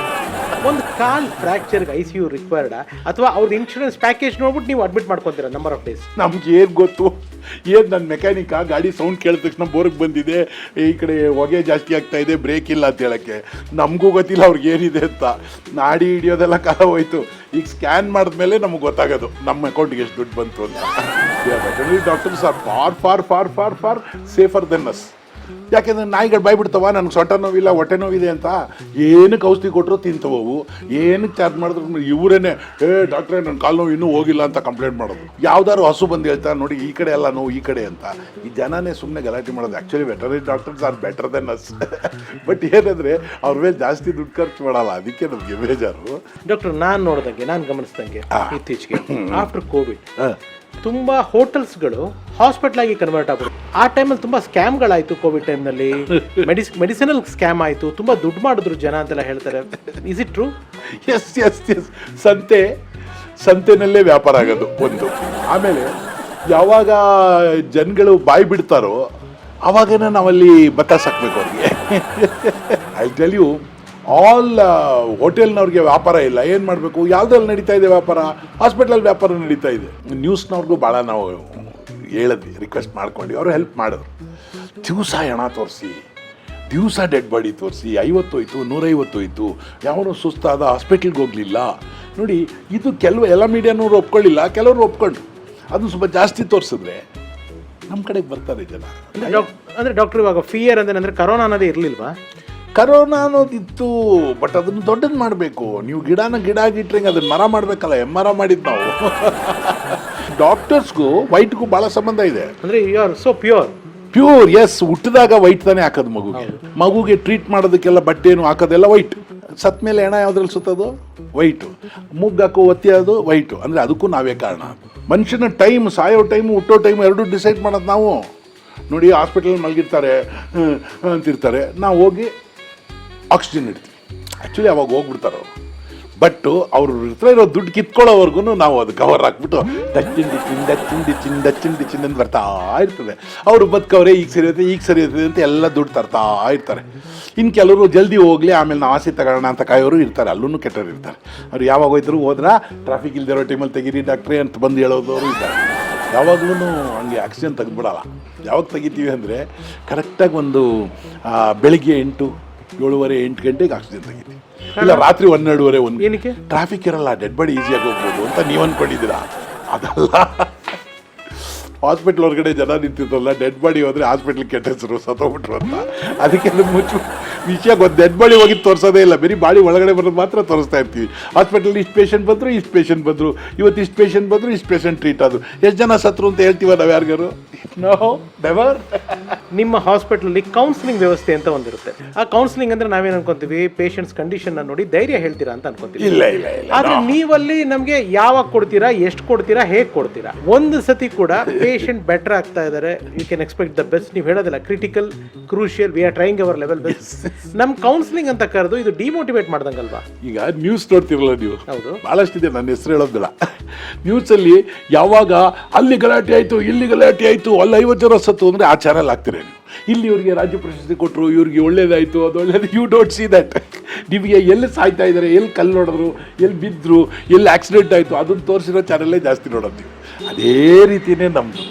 Speaker 1: ಒಂದು ಕಾಲ್ ಫ್ರಾಕ್ಚರ್ಗೆ ICU ರಿಕ್ವೈರ್ಡಾ, ಅಥವಾ ಅವ್ರದ್ದು ಇನ್ಶೂರೆನ್ಸ್ ಪ್ಯಾಕೇಜ್ ನೋಡ್ಬಿಟ್ಟು ನೀವು ಅಡ್ಮಿಟ್ ಮಾಡ್ಕೊತೀರಾ ನಂಬರ್ ಆಫ್ ಡೇಸ್?
Speaker 2: ನಮ್ಗೆ ಏನು ಗೊತ್ತು, ಏನು ನನ್ನ ಮೆಕ್ಯಾನಿಕ ಗಾಡಿ ಸೌಂಡ್ ಕೇಳಿದ ತಕ್ಷಣ ಬೋರ್ಗೆ ಬಂದಿದೆ, ಈ ಕಡೆ ಹೊಗೆ ಜಾಸ್ತಿ ಆಗ್ತಾ ಇದೆ, ಬ್ರೇಕ್ ಇಲ್ಲ ಅಂತ ಹೇಳೋಕ್ಕೆ. ನಮಗೂ ಗೊತ್ತಿಲ್ಲ ಅವ್ರಿಗೆ ಏನಿದೆ ಅಂತ. ನಾಡಿ ಹಿಡಿಯೋದೆಲ್ಲ ಕಾಲ ಹೋಯ್ತು. ಈಗ ಸ್ಕ್ಯಾನ್ ಮಾಡಿದ್ಮೇಲೆ ನಮಗೆ ಗೊತ್ತಾಗೋದು ನಮ್ಮ ಅಕೌಂಟಿಗೆ ಎಷ್ಟು ದುಡ್ಡು ಬಂತು ಅಂತ. Doctors R for for for for for safer then us. ಯಾಕೆಂದರೆ ನಾಯಿಗಳು ಬಾಯ್ಬಿಡ್ತಾವ, ನನಗೆ ಸೊಟ್ಟ ನೋವಿಲ್ಲ, ಹೊಟ್ಟೆ ನೋವಿದೆ ಅಂತ. ಏನಕ್ಕೆ ಔಷಧಿ ಕೊಟ್ಟರು ತಿಂತವು, ಏನಕ್ಕೆ ಚಾರ್ಜ್ ಮಾಡಿದ್ರು ಇವರೇನೆ ಡಾಕ್ಟ್ರೇ ನನ್ನ ಕಾಲು ನೋವು ಇನ್ನೂ ಹೋಗಿಲ್ಲ ಅಂತ ಕಂಪ್ಲೇಂಟ್ ಮಾಡೋದು. ಯಾವ್ದಾದ್ರು ಹಸು ಬಂದು ಹೇಳ್ತಾರೆ ನೋಡಿ ಈ ಕಡೆ ಎಲ್ಲ ನೋವು ಈ ಕಡೆ ಅಂತ. ಈ ಜನನೇ ಸುಮ್ಮನೆ ಗಲಾಟೆ ಮಾಡೋದು. Actually veterinary doctors are better then us. But ಏನಂದರೆ ಅವ್ರ ಮೇಲೆ ಜಾಸ್ತಿ ದುಡ್ಡು ಖರ್ಚು ಮಾಡಲ್ಲ, ಅದಕ್ಕೆ ನಮಗೆ ಬೇಜಾರು.
Speaker 1: ಡಾಕ್ಟರ್, ನಾನು ಗಮನಿಸ್ದಂಗೆ ಇತ್ತೀಚೆಗೆ ಆಫ್ಟರ್ ಕೋವಿಡ್ ತುಂಬ ಹೋಟೆಲ್ಸ್ಗಳು ಹಾಸ್ಪಿಟಲ್ ಆಗಿ ಕನ್ವರ್ಟ್ ಆಗ್ಬಿಟ್ಟು. ಆ ಟೈಮಲ್ಲಿ ತುಂಬ ಸ್ಕ್ಯಾಮ್ಗಳಾಯಿತು. ಕೋವಿಡ್ ಟೈಮ್ನಲ್ಲಿ ಮೆಡಿಸಿನಲ್ ಸ್ಕ್ಯಾಮ್ ಆಯಿತು, ತುಂಬ ದುಡ್ಡು ಮಾಡಿದ್ರು ಜನ ಅಂತೆಲ್ಲ ಹೇಳ್ತಾರೆ. Is it true?
Speaker 2: ಎಸ್ ಸಂತೆನಲ್ಲೇ ವ್ಯಾಪಾರ ಆಗೋದು ಒಂದು. ಆಮೇಲೆ ಯಾವಾಗ ಜನಗಳು ಬಾಯಿ ಬಿಡ್ತಾರೋ ಆವಾಗನೇ ನಾವಲ್ಲಿ ಭತ್ತ ಸಾಕಬೇಕು ಅವ್ರಿಗೆ. ಐ ಟೆಲ್ ಯು, ಆಲ್ ಹೋಟೆಲ್ನವ್ರಿಗೆ ವ್ಯಾಪಾರ ಇಲ್ಲ, ಏನು ಮಾಡಬೇಕು? ಯಾವುದ್ರಲ್ಲಿ ನಡೀತಾ ಇದೆ ವ್ಯಾಪಾರ? ಹಾಸ್ಪಿಟ್ಲಲ್ಲಿ ವ್ಯಾಪಾರ ನಡೀತಾ ಇದೆ. ನ್ಯೂಸ್ನವ್ರಿಗೂ ಭಾಳ ನಾವು ಹೇಳಿದ್ವಿ, ರಿಕ್ವೆಸ್ಟ್ ಮಾಡ್ಕೊಂಡು, ಅವರು ಹೆಲ್ಪ್ ಮಾಡಿದ್ರು. ದಿವಸ ಹೆಣ ತೋರಿಸಿ, ದಿವಸ ಡೆಡ್ ಬಾಡಿ ತೋರಿಸಿ, 50 ಹೋಯ್ತು, 150 ಹೋಯ್ತು, ಯಾವನು ಸುಸ್ತಾದ ಹಾಸ್ಪಿಟ್ಲಿಗೆ ಹೋಗಲಿಲ್ಲ. ನೋಡಿ, ಇದು ಎಲ್ಲ ಮೀಡಿಯಾನವ್ರು ಒಪ್ಕೊಳ್ಳಿಲ್ಲ, ಕೆಲವರು ಒಪ್ಕೊಂಡು ಅದನ್ನು ಸ್ವಲ್ಪ ಜಾಸ್ತಿ ತೋರಿಸಿದ್ರೆ ನಮ್ಮ ಕಡೆಗೆ ಬರ್ತಾರೆ ಜನ.
Speaker 1: ಅಂದರೆ ಡಾಕ್ಟರ್, ಇವಾಗ ಫಿಯರ್ ಅಂದರೆ ಕರೋನಾ ಅನ್ನೋದೇ ಇರಲಿಲ್ವಾ?
Speaker 2: ಕರೋನಾ ಅನ್ನೋದಿತ್ತು, ಬಟ್ ಅದನ್ನು ದೊಡ್ಡದು ಮಾಡಬೇಕು. ನೀವು ಗಿಡ ಆಗಿಟ್ರೆ ಅದನ್ನು ಮರ ಮಾಡಬೇಕಲ್ಲ. ಮರ ಮಾಡಿದ್ದು ನಾವು. ಡಾಕ್ಟರ್ಸ್ಗೂ ವೈಟ್ಗೂ ಭಾಳ ಸಂಬಂಧ ಇದೆ.
Speaker 1: ಅಂದರೆ you are so pure.
Speaker 2: Yes, ಹುಟ್ಟಿದಾಗ ವೈಟ್ ತಾನೇ ಹಾಕೋದು ಮಗುಗೆ ಟ್ರೀಟ್ ಮಾಡೋದಕ್ಕೆಲ್ಲ ಬಟ್ಟೆನು ಹಾಕೋದೆಲ್ಲ ವೈಟ್. ಸತ್ ಮೇಲೆ ಹೆಣ ಯಾವ್ದ್ರಲ್ಲಿ ಸುತ್ತೋದು ವೈಟು, ಮುಗ್ಗಾಕೋ ಒತ್ತಿ ಅದು ವೈಟು. ಅಂದರೆ ಅದಕ್ಕೂ ನಾವೇ ಕಾರಣ. ಮನುಷ್ಯನ ಟೈಮ್, ಸಾಯೋ ಟೈಮು, ಹುಟ್ಟೋ ಟೈಮು ಎರಡೂ ಡಿಸೈಡ್ ಮಾಡೋದು ನಾವು. ನೋಡಿ, ಹಾಸ್ಪಿಟಲ್ ಮಲಗಿರ್ತಾರೆ ಅಂತಿರ್ತಾರೆ, ನಾವು ಹೋಗಿ ಆಕ್ಸಿಜನ್ ಇಡ್ತೀವಿ. ಆ್ಯಕ್ಚುಲಿ ಅವಾಗ ಹೋಗ್ಬಿಡ್ತಾರೆ ಅವರು. ಬಟ್ ಅವ್ರ ಹತ್ರ ಇರೋ ದುಡ್ಡು ಕಿತ್ಕೊಳ್ಳೋವರೆಗೂ ನಾವು ಅದು ಕವರ್ ಹಾಕ್ಬಿಟ್ಟು ಚಿಂಡಿ ಅಂತ ಬರ್ತಾ ಇರ್ತದೆ. ಅವರು ಬದುಕವ್ರೆ, ಈಗ ಸರಿಯುತ್ತೆ ಅಂತ ಎಲ್ಲ ದುಡ್ಡು ತರ್ತಾ ಇರ್ತಾರೆ. ಇನ್ನು ಕೆಲವರು ಜಲ್ದಿ ಹೋಗಲಿ, ಆಮೇಲೆ ನಾವು ಆಸೆ ತಗೋಣ ಅಂತ ಕಾಯೋರು ಇರ್ತಾರೆ. ಅಲ್ಲೂ ಕೆಟ್ಟರು ಇರ್ತಾರೆ. ಅವ್ರು ಯಾವಾಗ ಹೋಯ್ತರು, ಹೋದ್ರ ಟ್ರಾಫಿಕ್ ಇಲ್ದಿರೋ ಟೈಮಲ್ಲಿ ತೆಗೀರಿ ಡಾಕ್ಟ್ರೇ ಅಂತ ಬಂದು ಹೇಳೋದವರು ಇದ್ದಾರೆ. ಯಾವಾಗಲೂ ಹಂಗೆ ಆಕ್ಸಿಜನ್ ತೆಗೆದ್ಬಿಡಲ್ಲ. ಯಾವಾಗ ತೆಗಿತೀವಿ ಅಂದರೆ ಕರೆಕ್ಟಾಗಿ ಒಂದು ಬೆಳಿಗ್ಗೆ 7:30 ಗಂಟೆಗೆ ಆಕ್ಸಿಜನ್ ತೆಗಿತೀವಿ. ಇಲ್ಲ ರಾತ್ರಿ 12:30
Speaker 1: ಏನಕ್ಕೆ?
Speaker 2: ಟ್ರಾಫಿಕ್ ಇರಲ್ಲ, ಡೆಡ್ ಬಾಡಿ ಈಸಿಯಾಗಿ ಹೋಗ್ಬೋದು ಅಂತ ನೀವು ಅಂದ್ಕೊಂಡಿದ್ದೀರಾ. ಅದಲ್ಲ, ಹಾಸ್ಪಿಟ್ಲ್ ಹೊರಗಡೆ ಜನ ನಿಂತಿದ್ದಲ್ಲ, ಡೆಡ್ ಬಾಡಿ ಹೋದರೆ ಹಾಸ್ಪಿಟ್ಲಿಗೆ ಕೆಟ್ಟ ಹೆಸರು, ಸತ್ತೋಗ್ಬಿಟ್ರು ಅಂತ. ಅದಕ್ಕೆ ಅದು ಮುಚ್ಚು ವಿಷಯ ಗೊತ್ತು. ಡೆಡ್ ಬಾಡಿ ಹೋಗಿ ತೋರಿಸೋದೇ ಇಲ್ಲ, ಬರೀ ಬಾಡಿ ಒಳಗಡೆ ಬರೋದು ಮಾತ್ರ ತೋರಿಸ್ತಾ ಇರ್ತೀವಿ. ಹಾಸ್ಪಿಟಲ್ ಇಷ್ಟು ಪೇಷಂಟ್ ಬಂದರು, ಇಷ್ಟು ಪೇಷಂಟ್ ಬಂದರು, ಇವತ್ತು ಇಷ್ಟು ಪೇಷಂಟ್ ಬಂದರು, ಇಷ್ಟು ಪೇಷಂಟ್ ಟ್ರೀಟ್ ಆದರು, ಎಷ್ಟು ಜನ ಸತ್ರು ಅಂತ ಹೇಳ್ತೀವ ನಾವು ಯಾರಿಗಾರು? No never.
Speaker 1: ನಿಮ್ಮ ಹಾಸ್ಪಿಟಲಲ್ಲಿ ಕೌನ್ಸಿಲಿಂಗ್ ವ್ಯವಸ್ಥೆ ಅಂತ ಒಂದಿರುತ್ತೆ. ಆ ಕೌನ್ಸಿಲಿಂಗ್ ಅಂದ್ರೆ ನಾವೇನು ಅನ್ಕೊಂತೀವಿ, ಪೇಷಂಟ್ಸ್ ಕಂಡೀಷನ್ ನೋಡಿ ಧೈರ್ಯ ಹೇಳ್ತೀರಾ ಅಂತ ಅನ್ಕೊಂತೀವಿ.
Speaker 2: ಇಲ್ಲ ಇಲ್ಲ ಇಲ್ಲ.
Speaker 1: ಆದ್ರೆ ನೀವಲ್ಲಿ ನಮಗೆ ಯಾವಾಗ ಕೊಡ್ತೀರಾ, ಎಷ್ಟು ಕೊಡ್ತೀರಾ, ಹೇಗೆ ಕೊಡ್ತೀರಾ? ಒಂದು ಸತಿ ಕೂಡ ಪೇಷಂಟ್ ಬೆಟರ್ ಆಗ್ತಾ ಇದ್ದಾರೆ, you can expect the best. ನೀವು ಹೇಳೋದಿಲ್ಲ critical, crucial, we are trying our level best. ನಮ್ ಕೌನ್ಸಿಲಿಂಗ್ ಅಂತ ಕರೆದು ಇದು ಡಿಮೋಟಿವೇಟ್ ಮಾಡ್ದಂಗಲ್ವಾ?
Speaker 2: ಈಗ ನ್ಯೂಸ್ ನೋಡ್ತಿರಲ್ಲ ನೀವು,
Speaker 1: ಹೌದು,
Speaker 2: ಭಾಳಷ್ಟಿದೆ, ನನ್ನ ಹೆಸರು ಹೇಳೋದಿಲ್ಲ. ನ್ಯೂಸಲ್ಲಿ ಯಾವಾಗ ಅಲ್ಲಿ ಗಲಾಟೆ ಆಯಿತು, ಇಲ್ಲಿ ಗಲಾಟೆ ಆಯಿತು, ಅಲ್ಲಿ 50 ಜನ ಸತ್ತು ಅಂದರೆ ಆ ಚಾನಲ್ ಹಾಕ್ತೀರ ನೀವು. ಇಲ್ಲಿ ಇವ್ರಿಗೆ ರಾಜ್ಯ ಪ್ರಶಸ್ತಿ ಕೊಟ್ಟರು, ಇವ್ರಿಗೆ ಒಳ್ಳೇದಾಯಿತು, ಅದು ಒಳ್ಳೇದು. You don't see that. ನಿಮಗೆ ಎಲ್ಲಿ ಸಾಯ್ತಾ ಇದ್ದಾರೆ, ಎಲ್ಲಿ ಕಲ್ಲು ನೋಡಿದ್ರು, ಎಲ್ಲಿ ಬಿದ್ದರು, ಎಲ್ಲಿ ಆಕ್ಸಿಡೆಂಟ್ ಆಯಿತು, ಅದನ್ನು ತೋರಿಸಿರೋ ಚಾನಲ್ಲೇ ಜಾಸ್ತಿ ನೋಡೋದು ನೀವು. ಅದೇ ರೀತಿಯೇ ನಮ್ಮದು.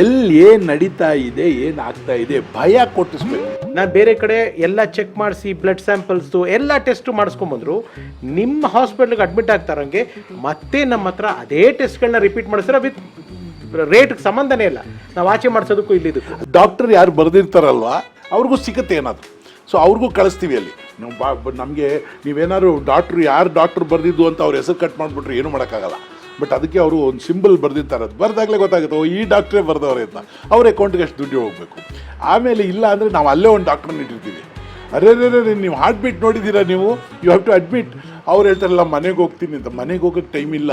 Speaker 2: ಎಲ್ಲಿ ಏನು ನಡೀತಾ ಇದೆ, ಏನು ಆಗ್ತಾ ಇದೆ, ಭಯ ಕೊಟ್ಟಿಸ್ಬೇಕು.
Speaker 1: ನಾನು ಬೇರೆ ಕಡೆ ಎಲ್ಲ ಚೆಕ್ ಮಾಡಿಸಿ ಬ್ಲಡ್ ಸ್ಯಾಂಪಲ್ಸು ಎಲ್ಲ ಟೆಸ್ಟ್ ಮಾಡಿಸ್ಕೊಂಬಂದ್ರು, ನಿಮ್ಮ ಹಾಸ್ಪಿಟ್ಲಿಗೆ ಅಡ್ಮಿಟ್ ಆಗ್ತಾರಂಗೆ ಮತ್ತೆ ನಮ್ಮ ಹತ್ರ ಅದೇ ಟೆಸ್ಟ್ಗಳನ್ನ ರಿಪೀಟ್ ಮಾಡಿಸಿದ್ರೆ ವಿತ್ ರೇಟ್ಗೆ ಸಂಬಂಧನೇ ಇಲ್ಲ. ನಾವು ಆಚೆ ಮಾಡಿಸೋದಕ್ಕೂ ಇಲ್ಲಿದ್ದಕ್ಕೂ.
Speaker 2: ಡಾಕ್ಟರ್ ಯಾರು ಬರೆದಿರ್ತಾರಲ್ವ ಅವ್ರಿಗೂ ಸಿಗುತ್ತೆ ಏನಾದರೂ, ಸೊ ಅವ್ರಿಗೂ ಕಳಿಸ್ತೀವಿ ಅಲ್ಲಿ. ನಾವು ನಮಗೆ ನೀವೇನಾದ್ರು ಯಾರು ಡಾಕ್ಟ್ರು ಬರೆದಿದ್ದು ಅಂತ ಅವ್ರ ಹೆಸರು ಕಟ್ ಮಾಡಿಬಿಟ್ರೆ ಏನೂ ಮಾಡೋಕ್ಕಾಗಲ್ಲ. ಬಟ್ ಅದಕ್ಕೆ ಅವರು ಒಂದು ಸಿಂಬಲ್ ಬರೆದಿರ್ತಾರೆ, ಅದು ಬರೆದಾಗಲೇ ಗೊತ್ತಾಗುತ್ತೆ ಓ ಈ ಡಾಕ್ಟ್ರೇ ಬರೆದವ್ರೆ ಅಂತ. ಅವ್ರ ಅಕೌಂಟ್ಗೆ ಅಷ್ಟು ದುಡ್ಡು ಹೋಗಬೇಕು. ಆಮೇಲೆ ಇಲ್ಲ ಅಂದರೆ ನಾವು ಅಲ್ಲೇ ಒಂದು ಡಾಕ್ಟ್ರನ್ನ ಇಟ್ಟಿರ್ತೀವಿ. ಅರೇ ನೀವು ಹಾರ್ಟ್ ಬೀಟ್ ನೋಡಿದ್ದೀರಾ ನೀವು, ಯು ಹ್ಯಾವ್ ಟು ಅಡ್ಮಿಟ್. ಅವ್ರು ಹೇಳ್ತಾರಲ್ಲ ಮನೆಗೆ ಹೋಗ್ತೀನಿ ಅಂತ. ಮನೆಗೆ ಹೋಗೋಕ್ಕೆ ಟೈಮ್ ಇಲ್ಲ,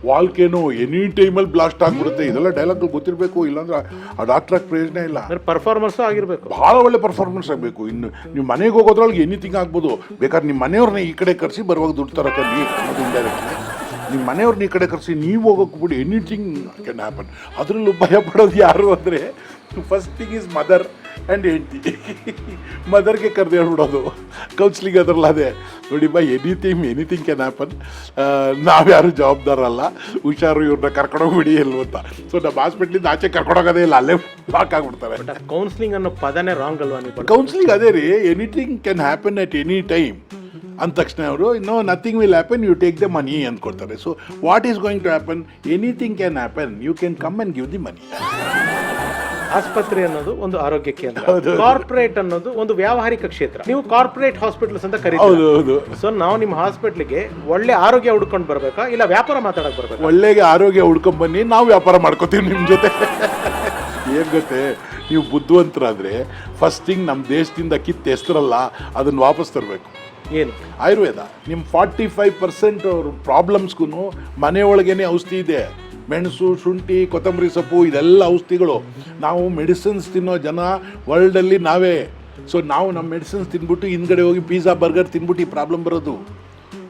Speaker 2: ವಾಲ್ಕೇನೋ ಎನಿ ಟೈಮಲ್ಲಿ ಬ್ಲಾಸ್ಟ್ ಆಗಿಬಿಡುತ್ತೆ. ಇದೆಲ್ಲ ಡೈಲಾಗ್ಗಳು ಗೊತ್ತಿರಬೇಕು, ಇಲ್ಲಾಂದ್ರೆ ಆ ಡಾಕ್ಟ್ರಾಗಿ ಪ್ರಯೋಜನ ಇಲ್ಲ.
Speaker 1: ಪರ್ಫಾರ್ಮೆನ್ಸು ಆಗಿರಬೇಕು,
Speaker 2: ಭಾಳ ಒಳ್ಳೆ ಪರ್ಫಾರ್ಮೆನ್ಸ್ ಆಗಬೇಕು. ಇನ್ನು ನೀವು ಮನೆಗೆ ಹೋಗೋದ್ರೊಳಗೆ ಎನಿಥಿಂಗ್ ಆಗ್ಬೋದು. ಬೇಕಾದ್ರೆ ನಿಮ್ಮ ಮನೆಯವ್ರನ್ನ ಈ ಕಡೆ ಕರೆಸಿ ಬರುವಾಗ ದುಡ್ಡು ತರಕ್ಕೆ ಅನ್ನೋದು ಇಂಡೈರೆಕ್ಟ್ಲಿ. ನಿಮ್ಮ ಮನೆಯವ್ರನ್ನ ಈ ಕಡೆ ಕರೆಸಿ ನೀವು ಹೋಗೋಕೆ ಬಿಡಿ, ಎನಿಥಿಂಗ್ ಕ್ಯಾನ್ ಹ್ಯಾಪನ್. ಅದರಲ್ಲೂ ಭಯ ಪಡೋದು ಯಾರು ಅಂದರೆ first thing is mother and ಹೆಂಡ್ತಿ. ಮದರ್ಗೆ ಕರೆದು ಹೇಳ್ಬಿಡೋದು ಕೌನ್ಸ್ಲಿಂಗ್. ಅದರಲ್ಲ ಅದೇ ನೋಡಿ ಬಾ, ಎನಿಥಿಂಗ್ ಕ್ಯಾನ್ ಹ್ಯಾಪನ್. ನಾವ್ಯಾರು ಜವಾಬ್ದಾರಲ್ಲ, ಹುಷಾರು, ಇವ್ರನ್ನ ಕರ್ಕೊಂಡೋಗ್ಬಿಡಿ ಎಲ್ಲೂ ಅಂತ. ಸೊ ನಮ್ಮ ಹಾಸ್ಪಿಟ್ಲಿಂದ ಆಚೆ ಕರ್ಕೊಂಡೋಗೋದೇ ಇಲ್ಲ, ಅಲ್ಲೇ ಲಾಕ್ ಆಗಿಬಿಡ್ತಾರೆ.
Speaker 1: ಕೌನ್ಸಿಲಿಂಗ್ ಅನ್ನೋ ಪದನೇ ರಾಂಗ್ ಅಲ್ವಾ ನೀವು?
Speaker 2: ಕೌನ್ಸಿಲಿಂಗ್ ಅದೇ ರೀ, anything can happen at any time ಅಂದ ತಕ್ಷಣ ಅವರು nothing will happen, you take the money ಅಂದ್ಕೊಡ್ತಾರೆ. So what is going to happen? Anything can happen, you can come and give the money.
Speaker 1: ಆಸ್ಪತ್ರೆ ಅನ್ನೋದು ಒಂದು ಆರೋಗ್ಯ ಕೇಂದ್ರ, ಕಾರ್ಪೊರೇಟ್ ಅನ್ನೋದು ಒಂದು ವ್ಯಾವಹಾರಿಕ ಕ್ಷೇತ್ರ. ನೀವು ಕಾರ್ಪೊರೇಟ್ ಹಾಸ್ಪಿಟಲ್ಸ್ ಅಂತ ಕರೀತೀವಿ. ಸೊ ನಾವು ನಿಮ್ಮ ಹಾಸ್ಪಿಟ್ಲಿಗೆ ಒಳ್ಳೆ ಆರೋಗ್ಯ ಹುಡ್ಕೊಂಡು ಬರ್ಬೇಕಾ, ಇಲ್ಲ ವ್ಯಾಪಾರ ಮಾತಾಡಕ್ ಬರ್ಬೇಕಾ?
Speaker 2: ಒಳ್ಳೆ ಆರೋಗ್ಯ ಹುಡ್ಕೊಂಡ್ ಬನ್ನಿ, ನಾವು ವ್ಯಾಪಾರ ಮಾಡ್ಕೋತೀವಿ ನಿಮ್ಮ ಜೊತೆ. ಏನ್ ಗೊತ್ತೇ, ನೀವು ಬುದ್ಧಿವಂತರಾದ್ರೆ ಫಸ್ಟ್ ಥಿಂಗ್ ನಮ್ಮ ದೇಶದಿಂದ ಕಿತ್ತು ಹೆಸರಲ್ಲ ಅದನ್ನು ವಾಪಸ್ ತರಬೇಕು.
Speaker 1: ಏನು?
Speaker 2: ಆಯುರ್ವೇದ. ನಿಮ್ಮ 45% ಅವ್ರ ಪ್ರಾಬ್ಲಮ್ಸ್ಗೂ ಮನೆಯೊಳಗೇನೆ ಔಷಧಿ ಇದೆ. ಮೆಣಸು, ಶುಂಠಿ, ಕೊತ್ತಂಬರಿ ಸೊಪ್ಪು, ಇದೆಲ್ಲ ಔಷಧಿಗಳು. ನಾವು ಮೆಡಿಸಿನ್ಸ್ ತಿನ್ನೋ ಜನ ವರ್ಲ್ಡಲ್ಲಿ ನಾವೇ. ಸೊ ನಾವು ನಮ್ಮ ಮೆಡಿಸಿನ್ಸ್ ತಿನ್ಬಿಟ್ಟು ಹಿಂದ್ಗಡೆ ಹೋಗಿ ಪಿಜ್ಜಾ, ಬರ್ಗರ್ ತಿನ್ಬಿಟ್ಟು ಈ ಪ್ರಾಬ್ಲಮ್ ಬರೋದು.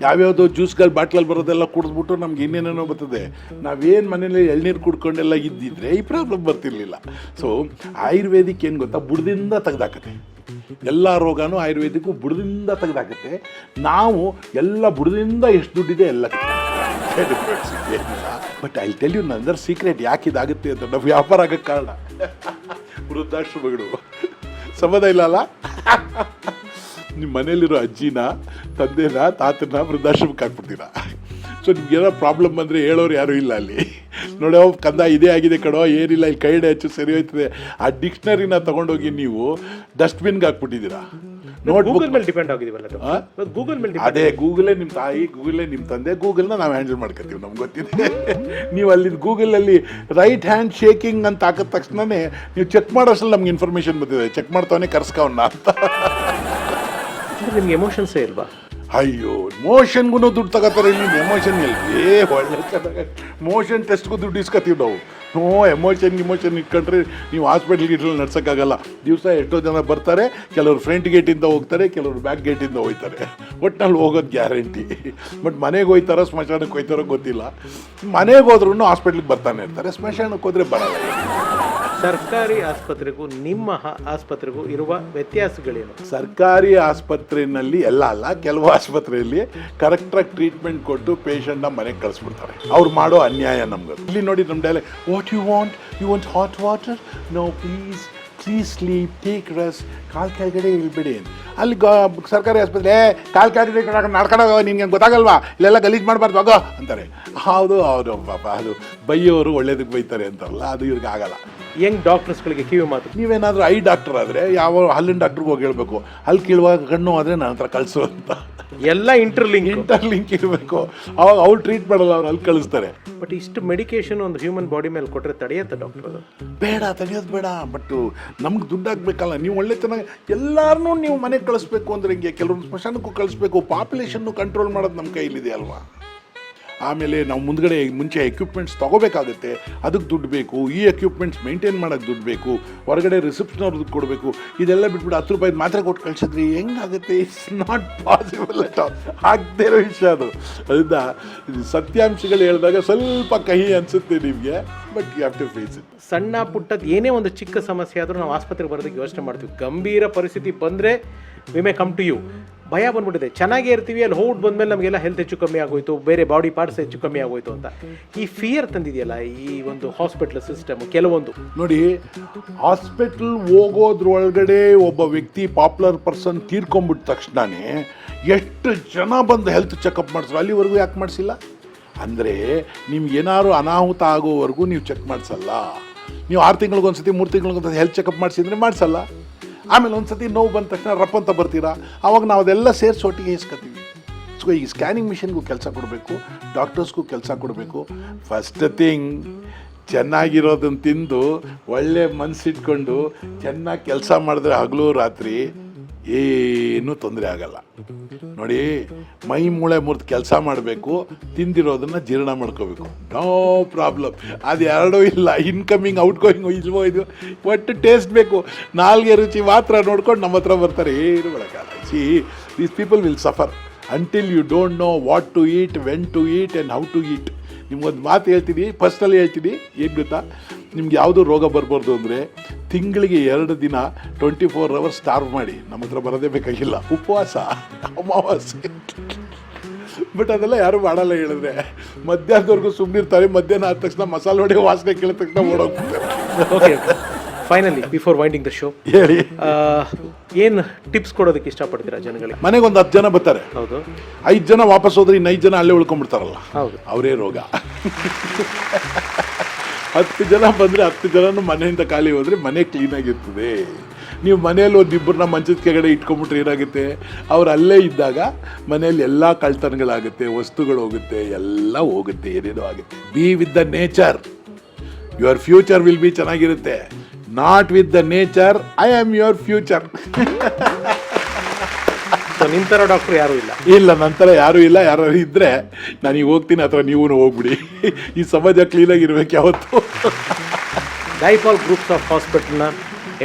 Speaker 2: ಯಾವ್ಯಾವುದೋ ಜ್ಯೂಸ್ಗಳು ಬಾಟ್ಲಲ್ಲಿ ಬರೋದೆಲ್ಲ ಕುಡಿದ್ಬಿಟ್ಟು ನಮ್ಗೆ ಇನ್ನೇನೇನೋ ಬರ್ತದೆ. ನಾವೇನು ಮನೇಲಿ ಎಳ್ನೀರು ಕುಡ್ಕೊಂಡೆಲ್ಲ ಇದ್ದಿದ್ರೆ ಈ ಪ್ರಾಬ್ಲಮ್ ಬರ್ತಿರ್ಲಿಲ್ಲ. ಸೊ ಆಯುರ್ವೇದಿಕ್ ಏನು ಗೊತ್ತಾ, ಬುಡದಿಂದ ತೆಗ್ದಾಕತ್ತೆ. ಎಲ್ಲ ರೋಗನೂ ಆಯುರ್ವೇದಿಕ್ಕು ಬುಡದಿಂದ ತೆಗ್ದಾಕತ್ತೆ. ನಾವು ಎಲ್ಲ ಬುಡದಿಂದ ಎಷ್ಟು ದುಡ್ಡಿದೆ ಎಲ್ಲ ಡಿಫ್ರೆನ್ಸ್ ಏನಿಲ್ಲ. ಬಟ್ ಐ ಟೆಲ್ ಯು ನಂದರ ಸೀಕ್ರೆಟ್ ಯಾಕೆ ಇದಾಗುತ್ತೆ ಅಂತ, ನಾವು ವ್ಯಾಪಾರ ಆಗಕ್ಕೆ ಕಾರಣ ವೃದ್ಧಾಶ್ರಮಗಳು. ಸಂಬಂಧ ಇಲ್ಲ ಅಲ್ಲ? ನಿಮ್ಮ ಮನೇಲಿರೋ ಅಜ್ಜಿನ, ತಂದೆನ, ತಾತನ ವೃದ್ಧಾಶ್ರಮಕ್ಕೆ ಹಾಕ್ಬಿಡ್ತೀರಾ. ಸೊ ನಿಮ್ಗೇನೋ ಪ್ರಾಬ್ಲಮ್ ಬಂದರೆ ಹೇಳೋರು ಯಾರೂ ಇಲ್ಲ ಅಲ್ಲಿ. ನೋಡೋ ಕಂದ ಇದೇ ಆಗಿದೆ ಕಣೋ, ಏನಿಲ್ಲ, ಇಲ್ಲಿ ಕೈ ಹೆಚ್ಚು ಸರಿ ಹೋಯ್ತದೆ. ಆ ಡಿಕ್ಷನರಿನ ತೊಗೊಂಡೋಗಿ ನೀವು ಡಸ್ಟ್ಬಿನ್ಗೆ ಹಾಕ್ಬಿಟ್ಟಿದ್ದೀರಾ. ನೋಟ್ಬುಕ್ ಮೇಲೆ ಡಿಪೆಂಡ್ ಆಗಿದ್ದೀವಲ್ಲ, ಗೂಗಲ್ ಮೇಲೆ. ಅದೇ ಗೂಗಲೇ ನಿಮ್ಮ ತಾಯಿ, ಗೂಗಲೇ ನಿಮ್ಮ ತಂದೆ, ಗೂಗಲ್ನ ನಾವು ಹ್ಯಾಂಡಲ್ ಮಾಡ್ಕೊತೀವಿ, ನಮ್ಗೆ ಗೊತ್ತಿದೆ. ನೀವು ಅಲ್ಲಿ ಗೂಗಲಲ್ಲಿ ರೈಟ್ ಹ್ಯಾಂಡ್ ಶೇಕಿಂಗ್ ಅಂತ ಹಾಕಿದ ತಕ್ಷಣವೇ ನೀವು ಚೆಕ್ ಮಾಡೋಷ್ಟರಲ್ಲಿ ನಮ್ಗೆ ಇನ್ಫಾರ್ಮೇಷನ್ ಬಂದಿದೆ, ಚೆಕ್ ಮಾಡ್ತಾವನೆ ಕರ್ಸ್ಕವನ್ನ ಅಂತ.
Speaker 1: ನಿಮ್ಗೆ ಎಮೋಷನ್ಸೇ ಇಲ್ವಾ?
Speaker 2: ಅಯ್ಯೋ, ಮೋಷನ್ಗೂ ದುಡ್ಡು ತಗೋತಾರೆ ಇಲ್ಲಿ. ಎಮೋಷನ್ ಎಲ್ಲಿ? ಒಳ್ಳೆ ಚೆನ್ನಾಗಿ ಮೋಷನ್ ಟೆಸ್ಟ್ಗೂ ದುಡ್ಡು ಇಸ್ಕೊತೀವಿ ನಾವು. ಎಮೋಷನ್ ಇಟ್ಕೊಂಡ್ರೆ ನೀವು ಹಾಸ್ಪಿಟ್ಲ್ ಗೀಟ್ರಲ್ಲಿ ನಡ್ಸೋಕ್ಕಾಗಲ್ಲ. ದಿವಸ ಎಷ್ಟೋ ಜನ ಬರ್ತಾರೆ, ಕೆಲವರು ಫ್ರಂಟ್ ಗೇಟಿಂದ ಹೋಗ್ತಾರೆ, ಕೆಲವರು ಬ್ಯಾಕ್ ಗೇಟಿಂದ ಹೋಗ್ತಾರೆ. ಒಟ್ಟಿನಲ್ಲಿ ಹೋಗೋದು ಗ್ಯಾರಂಟಿ. ಬಟ್ ಮನೆಗೆ ಹೋಯ್ತಾರೋ ಸ್ಮಶಾನಕ್ಕೆ ಹೋಯ್ತಾರೋ ಗೊತ್ತಿಲ್ಲ. ಮನೆಗೆ ಹೋದ್ರೂ ಹಾಸ್ಪಿಟ್ಲಿಗೆ ಬರ್ತಾನೆ ಇರ್ತಾರೆ, ಸ್ಮಶಾನಕ್ಕೆ ಹೋದರೆ ಬರಲ್ಲ.
Speaker 1: ಸರ್ಕಾರಿ ಆಸ್ಪತ್ರೆಗೂ ನಿಮ್ಮ ಆಸ್ಪತ್ರೆಗೂ ಇರುವ ವ್ಯತ್ಯಾಸಗಳೇನು?
Speaker 2: ಸರ್ಕಾರಿ ಆಸ್ಪತ್ರೆಯಲ್ಲಿ ಎಲ್ಲ ಅಲ್ಲ, ಕೆಲವು ಆಸ್ಪತ್ರೆಯಲ್ಲಿ ಕರೆಕ್ಟಾಗಿ ಟ್ರೀಟ್ಮೆಂಟ್ ಕೊಟ್ಟು ಪೇಷಂಟ್ನ ಮನೆಗೆ ಕಳಿಸ್ಬಿಡ್ತಾರೆ. ಅವ್ರು ಮಾಡೋ ಅನ್ಯಾಯ ನಮ್ಗೆ. ಇಲ್ಲಿ ನೋಡಿ ನಮ್ಮ dialogue, what you want hot water, no please sleep, take rest, ಕಾಲು ಕೆಳಗಡೆ ಇಳ್ಬೇಡಿ. ಅಲ್ಲಿ ಸರ್ಕಾರಿ ಆಸ್ಪತ್ರೆ ಕಾಲು ಕೆಳಗಡೆ ನಡ್ಕೊಂಡೋಗ, ನಿನ್ಗೆ ಗೊತ್ತಾಗಲ್ವಾ, ಇಲ್ಲೆಲ್ಲ ಗಲೀಜು ಮಾಡಬಾರ್ದು ಆಗೋ ಅಂತಾರೆ. ಹೌದು ಪಾಪ, ಅದು ಬೈಯೋರು ಒಳ್ಳೇದಕ್ಕೆ ಬೈತಾರೆ ಅಂತಾರಲ್ಲ, ಅದು ಇವ್ರಿಗೆ ಆಗಲ್ಲ.
Speaker 1: ಯಂಗ್ ಡಾಕ್ಟರ್ಸ್ಗಳಿಗೆ ಕಿವಿ ಮಾತು,
Speaker 2: ನೀವೇನಾದರೂ ಐ ಡಾಕ್ಟರ್ ಆದರೆ ಯಾವ ಹಲ್ಲಿನ ಡಾಕ್ಟ್ರಿಗೆ ಹೋಗಿ ಹೇಳ್ಬೇಕು, ಅಲ್ಲಿ ಕೀಳುವಾಗ ಕಣ್ಣು ಆದರೆ ನನ್ನ ಹತ್ರ ಕಳಿಸು ಅಂತ.
Speaker 1: ಎಲ್ಲ ಇಂಟರ್ಲಿಂಕ್
Speaker 2: ಇರಬೇಕು. ಅವಾಗ ಅವ್ರು ಟ್ರೀಟ್ ಮಾಡಲ್ಲ, ಅವ್ರು ಅಲ್ಲಿ ಕಳಿಸ್ತಾರೆ.
Speaker 1: ಬಟ್ ಇಷ್ಟು ಮೆಡಿಕೇಶನ್ ಒಂದು ಹ್ಯೂಮನ್ ಬಾಡಿ ಮೇಲೆ ಕೊಟ್ಟರೆ ತಡೆಯುತ್ತೆ ಡಾಕ್ಟರ್? ಅದು
Speaker 2: ಬೇಡ, ತಡೆಯೋದು ಬೇಡ. ಬಟ್ ನಮ್ಗೆ ದುಡ್ಡು ಹಾಕ್ಬೇಕಲ್ಲ. ನೀವು ಒಳ್ಳೆ ಚೆನ್ನಾಗಿ ಎಲ್ಲರನ್ನೂ ನೀವು ಮನೆಗೆ ಕಳಿಸ್ಬೇಕು ಅಂದರೆ ಹಿಂಗೆ ಕೆಲವ್ರು ಸ್ಮಶಾನಕ್ಕೂ ಕಳಿಸ್ಬೇಕು. ಪಾಪ್ಯುಲೇಷನ್ನು ಕಂಟ್ರೋಲ್ ಮಾಡೋದು ನಮ್ಮ ಕೈಲಿದೆ ಅಲ್ವಾ. ಆಮೇಲೆ ನಾವು ಮುಂಚೆ ಎಕ್ವಿಪ್ಮೆಂಟ್ಸ್ ತೊಗೋಬೇಕಾಗುತ್ತೆ, ಅದಕ್ಕೆ ದುಡ್ಡು ಬೇಕು. ಈ ಎಕ್ವಿಪ್ಮೆಂಟ್ಸ್ ಮೇಂಟೈನ್ ಮಾಡೋಕ್ಕೆ ದುಡ್ಡು ಬೇಕು. ಹೊರಗಡೆ ರಿಸೆಪ್ಷನ್ ದುಡ್ಡು ಕೊಡಬೇಕು. ಇದೆಲ್ಲ ಬಿಟ್ಬಿಟ್ಟು 10 ರೂಪಾಯಿ ಮಾತ್ರೆ ಕೊಟ್ಟು ಕಳಿಸಿದ್ರಿ ಹೆಂಗಾಗುತ್ತೆ? It's not possible at all. ಆಗದೇ ಇರೋ ವಿಷಯ ಅದು. ಅದರಿಂದ ಸತ್ಯಾಂಶಗಳು ಹೇಳಿದಾಗ ಸ್ವಲ್ಪ ಕಹಿ ಅನಿಸುತ್ತೆ ನಿಮಗೆ, but you have to face it.
Speaker 1: ಸಣ್ಣ ಪುಟ್ಟದ್ದು ಏನೇ ಒಂದು ಚಿಕ್ಕ ಸಮಸ್ಯೆ ಆದರೂ ನಾವು ಆಸ್ಪತ್ರೆಗೆ ಬರೋದಕ್ಕೆ ಯೋಚನೆ ಮಾಡ್ತೀವಿ. ಗಂಭೀರ ಪರಿಸ್ಥಿತಿ ಬಂದರೆ we may come to you. ಭಯ ಬಂದ್ಬಿಟ್ಟಿದೆ. ಚೆನ್ನಾಗೇ ಇರ್ತೀವಿ, ಅಲ್ಲಿ ಹೋಗಿ ಬಂದಮೇಲೆ ನಮಗೆಲ್ಲ ಹೆಲ್ತ್ ಹೆಚ್ಚು ಕಮ್ಮಿ ಆಗೋಯ್ತು, ಬೇರೆ ಬಾಡಿ ಪಾರ್ಟ್ಸ್ ಹೆಚ್ಚು ಕಮ್ಮಿ ಆಗೋಯ್ತು ಅಂತ ಈ ಫಿಯರ್ ತಂದಿದೆಯಲ್ಲ ಈ ಒಂದು ಹಾಸ್ಪಿಟಲ್ ಸಿಸ್ಟಮ್. ಕೆಲವೊಂದು
Speaker 2: ನೋಡಿ, ಹಾಸ್ಪಿಟಲ್ ಹೋಗೋದ್ರೊಳಗಡೆ ಒಬ್ಬ ವ್ಯಕ್ತಿ ಪಾಪ್ಯುಲರ್ ಪರ್ಸನ್ ತೀರ್ಕೊಂಡ್ಬಿಟ್ಟ ತಕ್ಷಣನೇ ಎಷ್ಟು ಜನ ಬಂದು ಹೆಲ್ತ್ ಚೆಕಪ್ ಮಾಡಿಸ್ರು. ಅಲ್ಲಿವರೆಗೂ ಯಾಕೆ ಮಾಡಿಸಿಲ್ಲ ಅಂದರೆ, ನಿಮ್ಗೆ ಏನಾದ್ರು ಅನಾಹುತ ಆಗೋವರೆಗೂ ನೀವು ಚೆಕ್ ಮಾಡಿಸಲ್ಲ. ನೀವು 6 ತಿಂಗಳಿಗೊಂದ್ಸತಿ 3 ತಿಂಗಳಿಗೊಂದ್ಸತಿ ಹೆಲ್ತ್ ಚೆಕಪ್ ಮಾಡಿಸಿದ್ರೆ ಮಾಡಿಸಲ್ಲ. ಆಮೇಲೆ ಒಂದು ಸತಿ ನೋವು ಬಂದ ತಕ್ಷಣ ರಪ್ ಅಂತ ಬರ್ತೀರಾ. ಆವಾಗ ನಾವು ಅದೆಲ್ಲ ಸೇರಿಸಿ ಒಟ್ಟಿಗೆ ಇಸ್ಕೊತೀವಿ. ಸೊ ಈ ಸ್ಕ್ಯಾನಿಂಗ್ ಮಿಷಿನ್ಗೂ ಕೆಲಸ ಕೊಡಬೇಕು, ಡಾಕ್ಟರ್ಸ್ಗೂ ಕೆಲಸ ಕೊಡಬೇಕು. ಫಸ್ಟ್ ಥಿಂಗ್, ಚೆನ್ನಾಗಿರೋದನ್ನು ತಿಂದು ಒಳ್ಳೆ ಮನಸ್ಸಿಟ್ಕೊಂಡು ಚೆನ್ನಾಗಿ ಕೆಲಸ ಮಾಡಿದ್ರೆ ಹಗಲು ರಾತ್ರಿ ಏನೂ ತೊಂದರೆ ಆಗಲ್ಲ. ನೋಡಿ, ಮೈ ಮೂಳೆ ಮುರಿದು ಕೆಲಸ ಮಾಡಬೇಕು, ತಿಂದಿರೋದನ್ನು ಜೀರ್ಣ ಮಾಡ್ಕೋಬೇಕು, ನೋ ಪ್ರಾಬ್ಲಮ್. ಅದು ಎರಡೂ ಇಲ್ಲ. ಇನ್ಕಮಿಂಗ್ ಔಟ್ಗೋಯಿಂಗ್ ಇಲ್ವೋ ಇದು ಒಟ್ಟು ಟೇಸ್ಟ್ ಬೇಕು. ನಾಲ್ಗೆ ರುಚಿ ಮಾತ್ರ ನೋಡ್ಕೊಂಡು ನಮ್ಮ ಹತ್ರ ಬರ್ತಾರೆ. ಏನು ಮಾಡೋಕ್ಕಾಗಲ್ಲ. See, these people will suffer until you don't know what to eat, when to eat and how to eat. ನಿಮ್ಗೊಂದು ಮಾತು ಹೇಳ್ತೀನಿ, ಫಸ್ಟಲ್ಲಿ ಹೇಳ್ತೀನಿ. ಏನು ಗೊತ್ತಾ, ನಿಮ್ಗೆ ಯಾವುದೂ ರೋಗ ಬರ್ಬಾರ್ದು ಅಂದರೆ ತಿಂಗಳಿಗೆ 2 ದಿನ 24 hours ಸ್ಟಾರ್ವ್ ಮಾಡಿ. ನಮ್ಮ ಹತ್ರ ಬರೋದೇ ಬೇಕಾಗಿಲ್ಲ. ಉಪವಾಸ, ಅಮಾವಾಸ್ಯೆ. ಬಟ್ ಅದೆಲ್ಲ ಯಾರು ಮಾಡಲ್ಲ. ಹೇಳಿದ್ರೆ ಮಧ್ಯಾಹ್ನದವರೆಗೂ ಸುಮ್ಮನಿರ್ತಾರೆ. ಮಧ್ಯಾಹ್ನ ಆದ ತಕ್ಷಣ ಮಸಾಲೆ ವಡೆ ವಾಸನೆ ಕೇಳಿದ ತಕ್ಷಣ ಓಡೋಗ್ಬಿಡ್ತಾರೆ.
Speaker 1: Okay, finally before winding the show,
Speaker 2: ಹೇಳಿ,
Speaker 1: ಏನು ಟಿಪ್ಸ್ ಕೊಡೋದಕ್ಕೆ ಇಷ್ಟಪಡ್ತೀರಾ ಜನಗಳಿಗೆ?
Speaker 2: ಮನೆಗೆ ಒಂದು 10 ಜನ ಬರ್ತಾರೆ.
Speaker 1: ಹೌದು.
Speaker 2: 5 ಜನ ವಾಪಸ್ ಹೋದ್ರೆ ಇನ್ನು 5 ಜನ ಅಲ್ಲೇ ಉಳ್ಕೊಂಡ್ಬಿಡ್ತಾರಲ್ಲ.
Speaker 1: ಹೌದು,
Speaker 2: ಅವರೇ ರೋಗ. 10 ಜನ ಬಂದರೆ 10 ಜನನು ಮನೆಯಿಂದ ಖಾಲಿ ಹೋದರೆ ಮನೆ ಕ್ಲೀನಾಗಿರ್ತದೆ. ನೀವು ಮನೆಯಲ್ಲಿ ಒಂದು ಇಬ್ಬರನ್ನ ಮಂಚದ ಕೆಳಗಡೆ ಇಟ್ಕೊಂಡ್ಬಿಟ್ರೆ ಏನಾಗುತ್ತೆ, ಅವ್ರು ಅಲ್ಲೇ ಇದ್ದಾಗ ಮನೆಯಲ್ಲಿ ಎಲ್ಲ ಕಳ್ತನಗಳಾಗುತ್ತೆ, ವಸ್ತುಗಳು ಹೋಗುತ್ತೆ, ಎಲ್ಲ ಹೋಗುತ್ತೆ, ಏನೇನೋ ಆಗುತ್ತೆ. Be with the nature, your future will be ಚೆನ್ನಾಗಿರುತ್ತೆ. Not with the nature, I am your future.
Speaker 1: So ನಿಮ್ಮ ಥರ ಡಾಕ್ಟ್ರು ಯಾರೂ ಇಲ್ಲ?
Speaker 2: ಇಲ್ಲ, ನಂತರ ಯಾರೂ ಇಲ್ಲ. ಯಾರು ಇದ್ದರೆ ನಾನೀಗ ಹೋಗ್ತೀನಿ, ಅಥವಾ ನೀವು ಹೋಗ್ಬಿಡಿ. ಈ ಸಮಾಜ ಕ್ಲೀನಾಗಿರ್ಬೇಕು ಯಾವತ್ತು.
Speaker 1: ಡೈಪಾಲ್ ಗ್ರೂಪ್ಸ್ ಆಫ್ ಹಾಸ್ಪಿಟಲ್ನ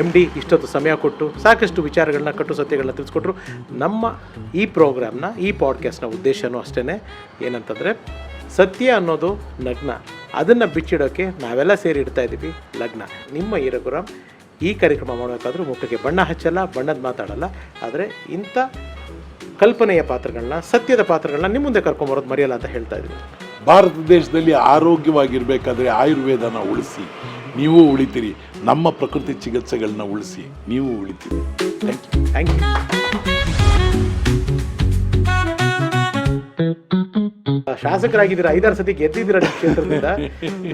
Speaker 1: MD ಇಷ್ಟೊತ್ತು ಸಮಯ ಕೊಟ್ಟು ಸಾಕಷ್ಟು ವಿಚಾರಗಳನ್ನ, ಕಟ್ಟು ಸತ್ಯಗಳನ್ನ ತಿಳಿಸ್ಕೊಟ್ರು. ನಮ್ಮ ಈ ಪ್ರೋಗ್ರಾಮ್ನ, ಈ ಪಾಡ್ಕಾಸ್ಟ್ನ ಉದ್ದೇಶನೂ ಅಷ್ಟೇ. ಏನಂತಂದರೆ, ಸತ್ಯ ಅನ್ನೋದು ನಗ್ನ, ಅದನ್ನು ಬಿಚ್ಚಿಡೋಕ್ಕೆ ನಾವೆಲ್ಲ ಸೇರಿ ಇಡ್ತಾ ಇದ್ದೀವಿ ಲಗ್ನ. ನಿಮ್ಮ ಈ ರಘುರಾಮ್ ಈ ಕಾರ್ಯಕ್ರಮ ಮಾಡಬೇಕಾದ್ರೂ ಮುಖಕ್ಕೆ ಬಣ್ಣ ಹಚ್ಚಲ್ಲ, ಬಣ್ಣದ ಮಾತಾಡಲ್ಲ. ಆದರೆ ಇಂಥ ಕಲ್ಪನೆಯ ಪಾತ್ರಗಳನ್ನ, ಸತ್ಯದ ಪಾತ್ರಗಳನ್ನ ನಿಮ್ಮ ಮುಂದೆ ಕರ್ಕೊಂಬರೋದು ಮರೆಯಲ್ಲ ಅಂತ ಹೇಳ್ತಾ ಇದ್ದೀವಿ.
Speaker 2: ಭಾರತ ದೇಶದಲ್ಲಿ ಆರೋಗ್ಯವಾಗಿರಬೇಕಾದ್ರೆ ಆಯುರ್ವೇದನ ಉಳಿಸಿ, ನೀವು ಉಳಿತೀರಿ. ನಮ್ಮ ಪ್ರಕೃತಿ ಚಿಕಿತ್ಸೆಗಳನ್ನ ಉಳಿಸಿ, ನೀವು ಉಳಿತೀರಿ.
Speaker 1: Thank you. ಶಾಸಕರಾಗಿದ್ದೀರಾ, 5-6 ಸತಿ ಗೆದ್ದಿದ್ದೀರಾ ನಿಮ್ಮ ಕ್ಷೇತ್ರದಿಂದ.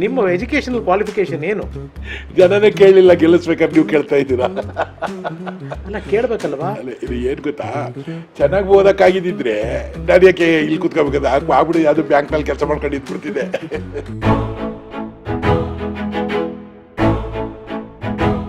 Speaker 1: ನಿಮ್ಮ ಎಜುಕೇಶನಲ್ ಕ್ವಾಲಿಫಿಕೇಶನ್ ಏನು?
Speaker 2: ಜನನೇ ಕೇಳಲಿಲ್ಲ, ಗೆಲ್ಲಿಸ್ಬೇಕಾದ್ರೆ ನೀವು ಕೇಳ್ತಾ ಇದ್ದೀರಾ?
Speaker 1: ಅಲ್ಲ, ಕೇಳಬೇಕಲ್ವಾ?
Speaker 2: ಇದು ಏನು ಗೊತ್ತಾ, ಚೆನ್ನಾಗಿ ಓದಕ್ಕಾಗಿದ್ದಿದ್ರೆ ನಾನು ಯಾಕೆ ಇಲ್ಲಿ ಕೂತ್ಕೋಬೇಕಾದ್ರೆ ಆಗ್ಬಿಡಿ, ಯಾವುದು ಬ್ಯಾಂಕ್ನಲ್ಲಿ ಕೆಲಸ ಮಾಡ್ಕೊಂಡು ಇದ್ಬಿಡ್ತಿದ್ದೆ.